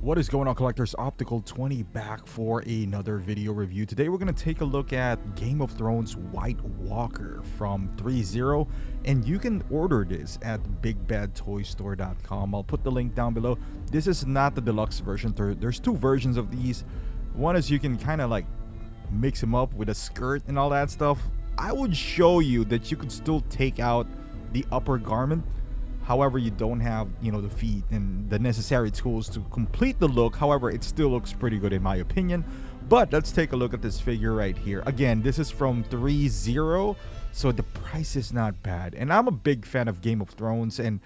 What is going on, collectors? Optical 20 back for another video review. Today we're going to take a look at Game of Thrones White Walker from Threezero, and you can order this at bigbadtoystore.com. I'll put the link down below. This is not the deluxe version. There's two versions of these. One is you can kind of like mix them up with a skirt and all that stuff. I would show you that you could still take out the upper garment. However, you don't have, the feet and the necessary tools to complete the look. However, it still looks pretty good in my opinion. But let's take a look at this figure right here. Again, this is from Threezero, so the price is not bad. And I'm a big fan of Game of Thrones, and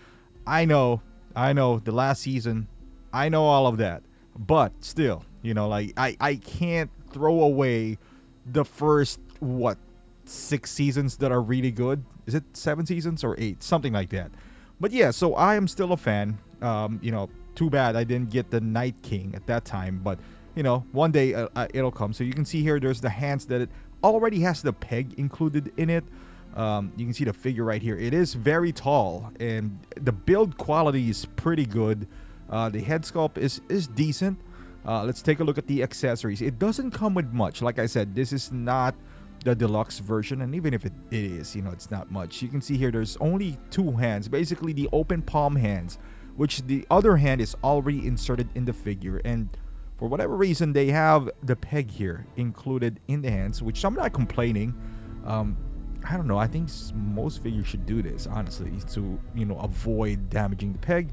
I know the last season, I know all of that. But still, I can't throw away the first, 6 seasons that are really good. Is it 7 seasons or 8? Something like that. But yeah, so I am still a fan. Too bad I didn't get the Night King at that time. But, one day it'll come. So you can see here, there's the hands that it already has the peg included in it. You can see the figure right here. It is very tall, and the build quality is pretty good. The head sculpt is decent. Let's take a look at the accessories. It doesn't come with much. Like I said, this is not the deluxe version, and even if it is, it's not much. You can see here there's only 2 hands, basically the open palm hands, which the other hand is already inserted in the figure, and for whatever reason they have the peg here included in the hands, which I'm not complaining. I don't know, I think most figures should do this, honestly, to avoid damaging the peg.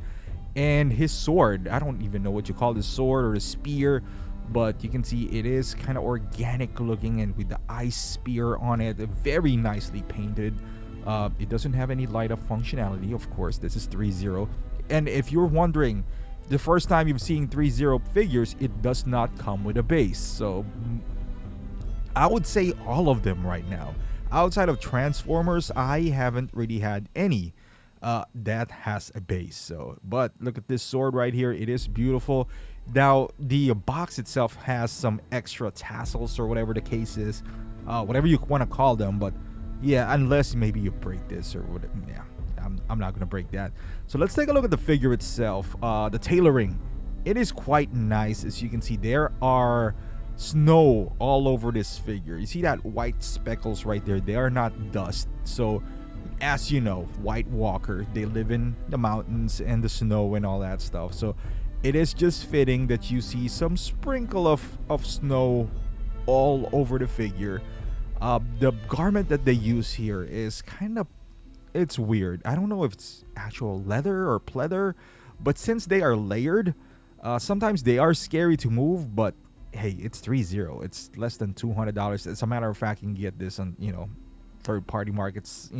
And his sword, I don't even know what you call this sword or the spear, but you can see it is kind of organic looking, and with the ice spear on it, very nicely painted. It doesn't have any light up functionality, of course. This is Threezero, and if you're wondering, the first time you've seen Threezero figures, it does not come with a base. So I would say all of them right now, outside of Transformers, I haven't really had any that has a base. So, but look at this sword right here. It is beautiful. Now the box itself has some extra tassels or whatever the case is, whatever you want to call them. But yeah, unless maybe you break this or whatever. Yeah, I'm not gonna break that. So let's take a look at the figure itself. The tailoring, it is quite nice. As you can see, there are snow all over this figure. You see that white speckles right there? They are not dust. So as you know, White Walker, they live in the mountains and the snow and all that stuff. So it is just fitting that you see some sprinkle of snow all over the figure. The garment that they use here is it's weird. I don't know if it's actual leather or pleather, but since they are layered, sometimes they are scary to move. But hey, it's Threezero. It's less than $200. As a matter of fact, you can get this on third-party markets,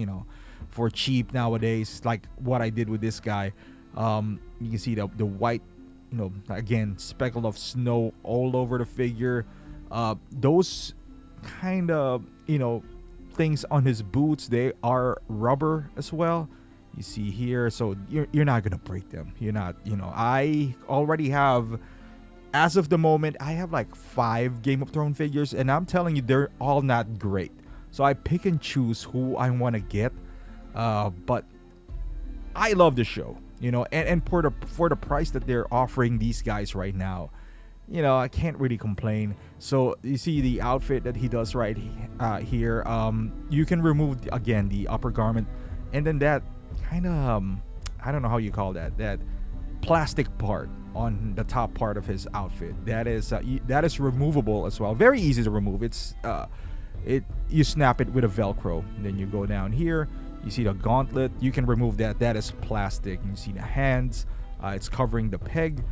for cheap nowadays, like what I did with this guy. You can see the white, again, speckle of snow all over the figure. Those kind of things on his boots, they are rubber as well, you see here. So you're not gonna break them. You're not, I already have, as of the moment, I have like 5 Game of Thrones figures, and I'm telling you, they're all not great. So I pick and choose who I want to get. But I love the show, and for the price that they're offering these guys right now, I can't really complain. So you see the outfit that he does right here. You can remove again the upper garment, and then that kind of I don't know how you call that plastic part on the top part of his outfit. That is removable as well. Very easy to remove. It's you snap it with a Velcro, and then you go down here. You see the gauntlet, you can remove that. That is plastic. You see the hands, it's covering the peg.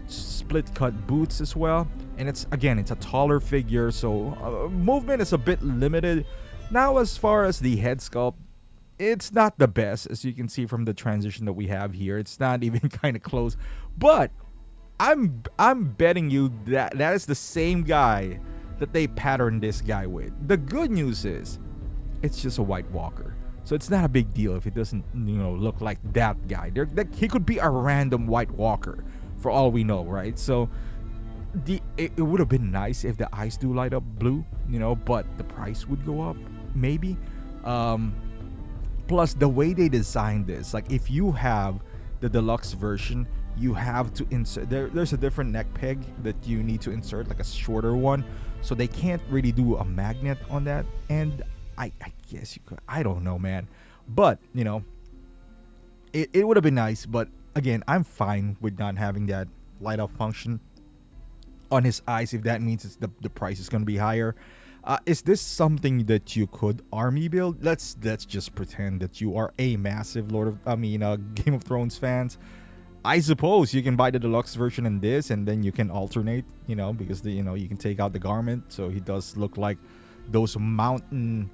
Split cut boots as well, and it's a taller figure, so movement is a bit limited. Now as far as the head sculpt, it's not the best, as you can see from the transition that we have here. It's not even kind of close, but I'm betting you that is the same guy that they patterned this guy with. The good news is it's just a White Walker, so it's not a big deal if it doesn't look like that guy. He could be a random White Walker for all we know, right? So it would have been nice if the eyes do light up blue, but the price would go up maybe. Plus the way they designed this, like if you have the deluxe version, you have to insert there's a different neck peg that you need to insert, like a shorter one, so they can't really do a magnet on that. And I guess you could, I don't know, man, but you know, it would have been nice. But again, I'm fine with not having that light up function on his eyes if that means it's the price is going to be higher. Is this something that you could army build? Let's just pretend that you are a massive Game of Thrones fans. I suppose you can buy the deluxe version in this, and then you can alternate, you know, because you can take out the garment, so he does look like those mountain,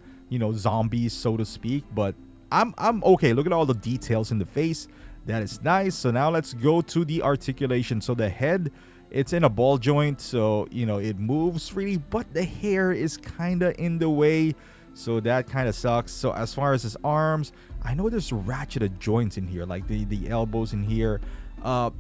zombies, so to speak. But I'm okay. Look at all the details in the face. That is nice. So now let's go to the articulation. So the head, it's in a ball joint, so it moves freely, but the hair is kind of in the way, so that kind of sucks. So as far as his arms, I know there's ratcheted joints in here, like the elbows in here.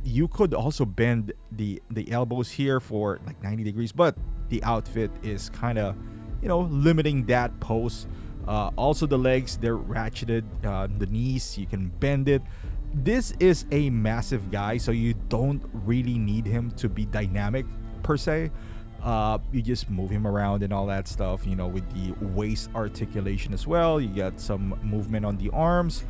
You could also bend the elbows here for like 90 degrees, but the outfit is kind of limiting that pose. Also the legs, they're ratcheted. The knees, you can bend it. This is a massive guy, so you don't really need him to be dynamic per se. You just move him around and all that stuff, with the waist articulation as well. You get some movement on the arms.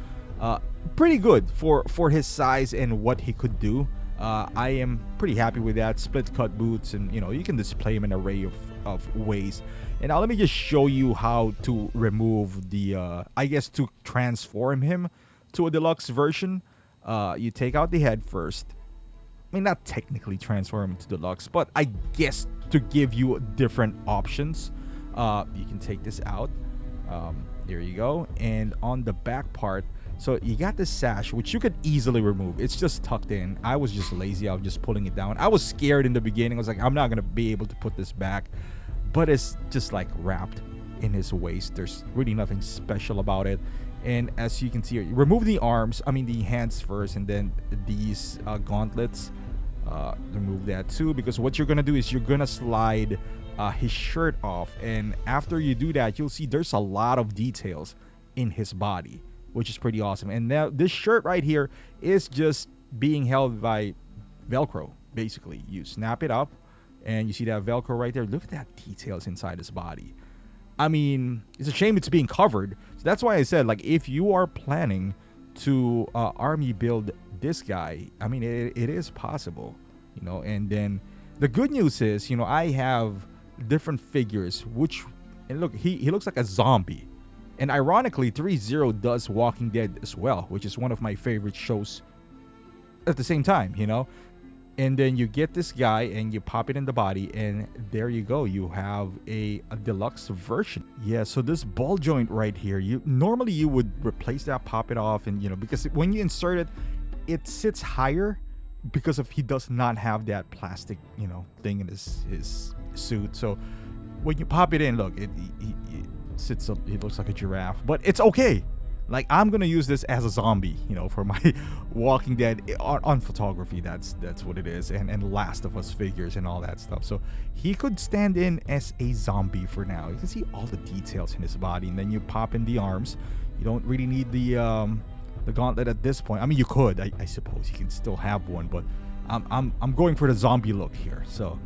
Pretty good for his size and what he could do. I am pretty happy with that. Split cut boots, and you can display him in an array of ways. And now let me just show you how to remove the to transform him to a deluxe version. You take out the head first. I mean, not technically transform him to deluxe, but I guess to give you different options. You can take this out. There you go. And on the back part, so you got the sash, which you could easily remove. It's just tucked in. I was just lazy. I was just pulling it down. I was scared in the beginning. I was like, I'm not going to be able to put this back. But it's just like wrapped in his waist. There's really nothing special about it. And as you can see, remove the hands first, and then these gauntlets. Remove that too, because what you're gonna do is you're gonna slide his shirt off, and after you do that, you'll see there's a lot of details in his body, which is pretty awesome. And now this shirt right here is just being held by Velcro. Basically, you snap it up, and you see that Velcro right there. Look at that details inside his body. I mean, it's a shame it's being covered. So that's why I said, like, if you are planning to army build this guy, I mean, it is possible, And then the good news is, I have different figures, and look, he looks like a zombie. And ironically, Threezero does Walking Dead as well, which is one of my favorite shows at the same time, And then you get this guy and you pop it in the body, and there you go. You have a deluxe version. Yeah, so this ball joint right here, normally you would replace that, pop it off, and because when you insert it, it sits higher because he does not have that plastic, thing in his suit. So when you pop it in, look, it sits up. He looks like a giraffe, but it's okay. Like, I'm gonna use this as a zombie, for my Walking Dead on photography. That's what it is, and Last of Us figures and all that stuff. So he could stand in as a zombie for now. You can see all the details in his body, and then you pop in the arms. You don't really need the gauntlet at this point. I mean, you could, I suppose you can still have one, but I'm going for the zombie look here. So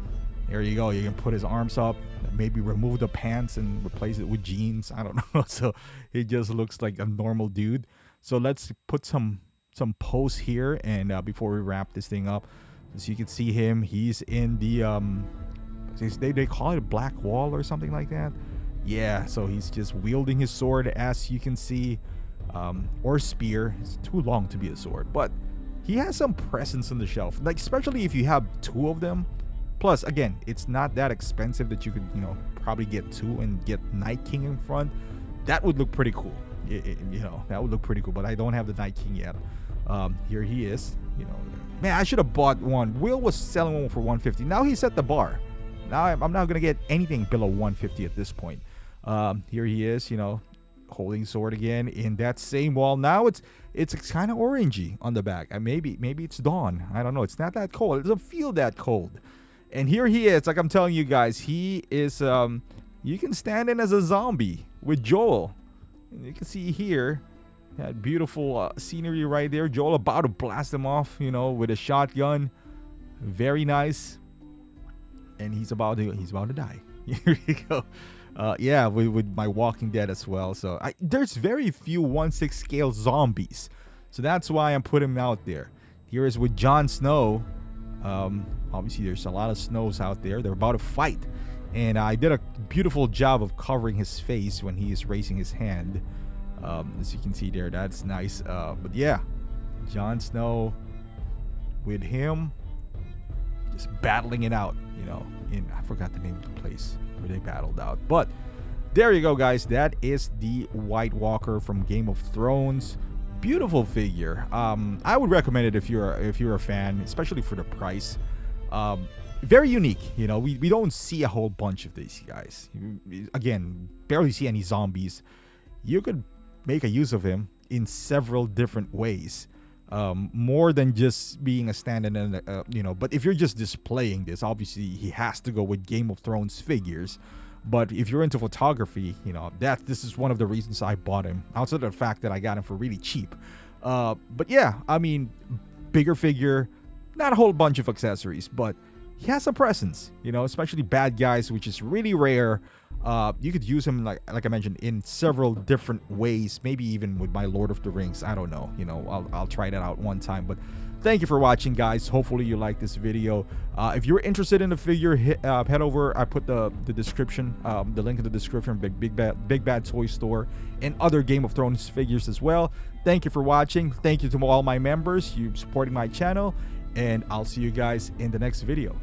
there you go. You can put his arms up, maybe remove the pants and replace it with jeans. I don't know. So it just looks like a normal dude. So let's put some pose here, and before we wrap this thing up, as you can see him, he's in the they call it a black wall or something like that. Yeah, so he's just wielding his sword, as you can see, or spear. It's too long to be a sword, but he has some presence on the shelf, like especially if you have two of them. Plus, again, it's not that expensive that you could, probably get two and get Night King in front. That would look pretty cool. That would look pretty cool. But I don't have the Night King yet. Here he is. Man, I should have bought one. Will was selling one for 150. Now he set the bar. Now I'm not gonna get anything below 150 at this point. Here he is. Holding sword again in that same wall. Now it's kind of orangey on the back. Maybe it's dawn. I don't know. It's not that cold. It doesn't feel that cold. And here he is, like I'm telling you guys, he is, you can stand in as a zombie with Joel. And you can see here, That beautiful scenery right there. Joel about to blast him off, you know, with a shotgun. Very nice. And he's about to die. Here we go. Yeah, with my Walking Dead as well. So there's very few 1/6 scale zombies, so that's why I'm putting him out there. Here is with Jon Snow. Obviously, there's a lot of Snows out there. They're about to fight, and I did a beautiful job of covering his face when he is raising his hand. As you can see there, that's nice. But yeah, Jon Snow with him just battling it out, you know, I forgot the name of the place where they battled out. But there you go, guys. That is the White Walker from Game of Thrones. Beautiful figure. I would recommend it if you're a fan, especially for the price. Very unique, you know. We don't see a whole bunch of these guys. Again, barely see any zombies. You could make a use of him in several different ways. More than just being a stand-in, you know. But if you're just displaying this, obviously he has to go with Game of Thrones figures. But if you're into photography, you know, this is one of the reasons I bought him, outside of the fact that I got him for really cheap. But yeah, I mean, bigger figure, not a whole bunch of accessories, but he has a presence, you know, especially bad guys, which is really rare. You could use him, like I mentioned, in several different ways, maybe even with my Lord of the Rings. I don't know, you know, I'll try that out one time. But thank you for watching, guys. Hopefully you like this video. If you're interested in the figure, head over. I put the description, the link in the description, Big Bad Toy Store, and other Game of Thrones figures as well. Thank you for watching. Thank you to all my members, you supporting my channel, and I'll see you guys in the next video.